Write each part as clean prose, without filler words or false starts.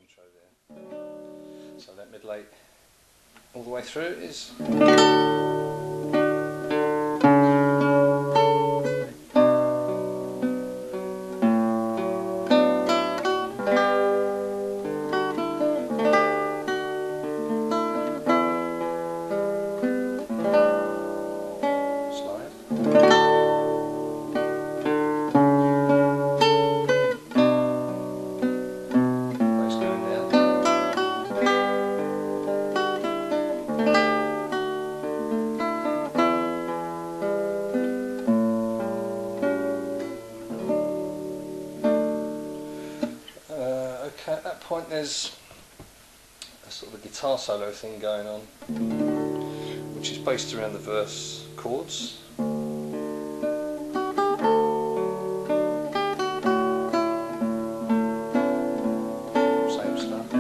intro there. So that mid-late all the way through is okay, at that point there's a sort of a guitar solo thing going on, which is based around the verse chords. Same stuff. But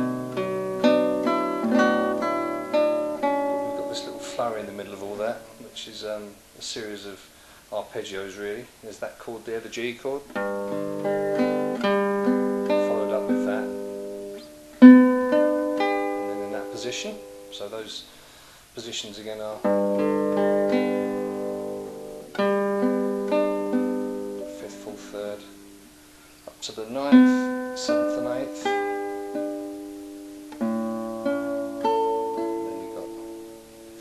we've got this little flurry in the middle of all that, which is a series of arpeggios really. There's that chord there, the G chord. Position. So those positions again are 5th, 4th, 3rd, up to the 9th, 7th and 8th. And then you've got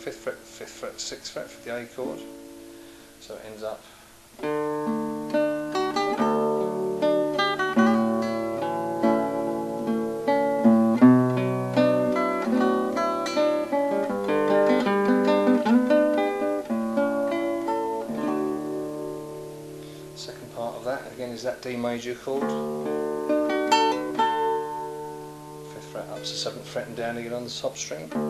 5th fret, 5th fret, 6th fret for the A chord. So it ends up part of that again is that D major chord, 5th fret up to 7th fret and down again on the top string. There's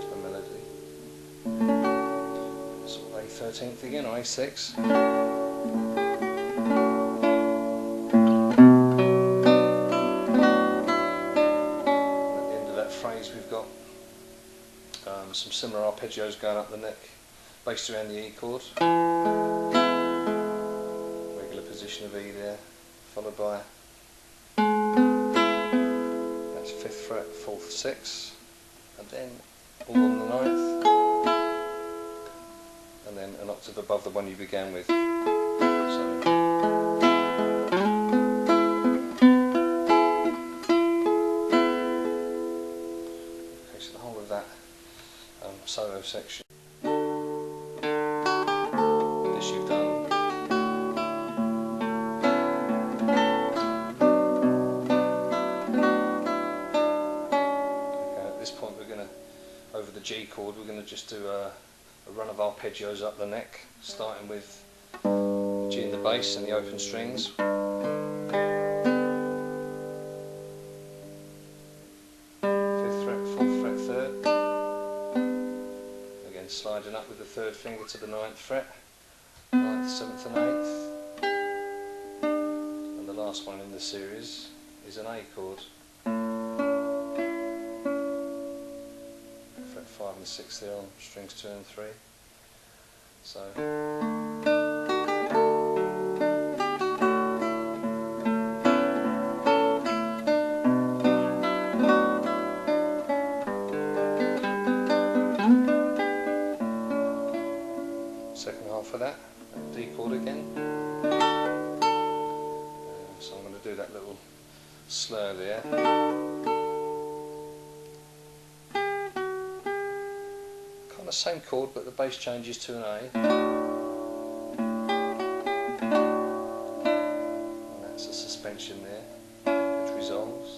my melody. Sort of A13th again, or A6. At the end of that phrase we've got some similar arpeggios going up the neck, based around the E chord, regular position of E there, followed by that's 5th fret, 4th, 6th, and then all on the 9th, and then an octave above the one you began with. So the whole of that solo section. You've done. Okay, at this point we're going to, over the G chord, we're going to just do a run of arpeggios up the neck, starting with G in the bass and the open strings. 5th fret, 4th fret, 3rd. Again sliding up with the 3rd finger to the 9th fret. 9th, 7th and 8th, and the last one in the series is an A chord, fret 5 and 6 there on strings 2 and 3. So second half of that, D chord again. So I'm going to do that little slur there. Kind of same chord, but the bass changes to an A. And that's a suspension there, which resolves.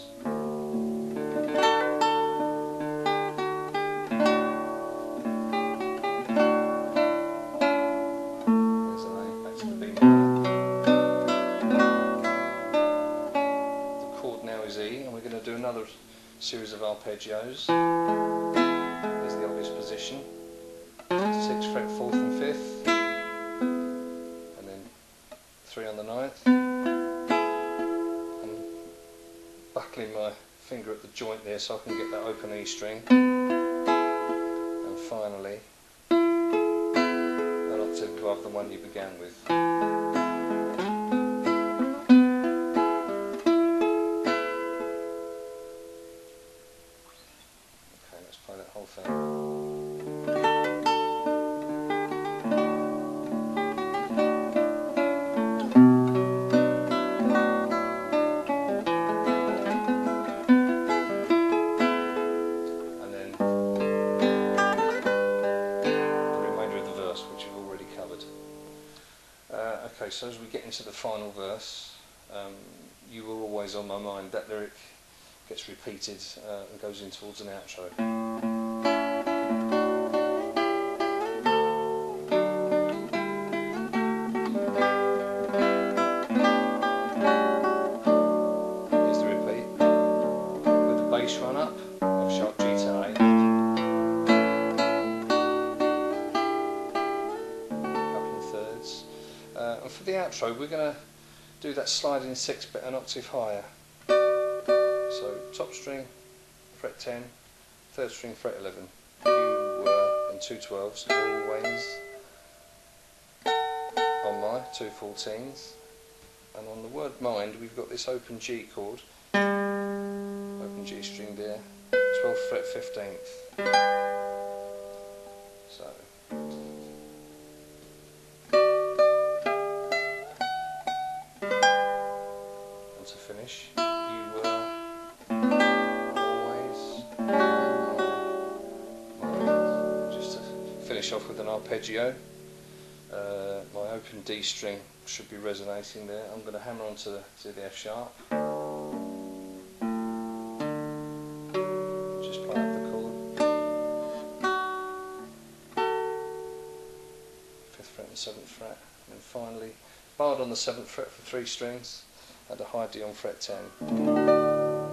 And we're going to do another series of arpeggios. There's the obvious position, 6th fret, 4th and 5th, and then 3 on the 9th. I'm buckling my finger at the joint there so I can get that open E string, and finally an octave above the one you began with. Okay, so as we get into the final verse, You Were Always On My Mind, that lyric gets repeated and goes in towards an outro. Here's the repeat, with the bass run up of sharp G to A. And for the outro, we're going to do that sliding sixth but an octave higher. So top string, fret 10, third string, fret 11. You were, and 2 12s, always on my 2 14s. And on the word mind, we've got this open G chord, open G string there, 12th fret 15th. So. To finish, you were always on my mind. Just to finish off with an arpeggio, my open D string should be resonating there. I'm going to hammer onto the F sharp, just play up the chord, 5th fret and 7th fret, and then finally barred on the 7th fret for 3 strings and a high D on fret 10, and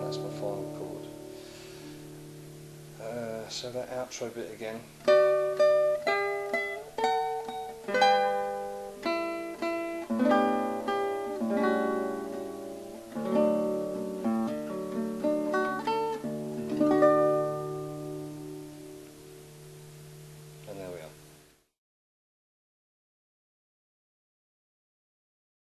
that's my final chord. So that outro bit again.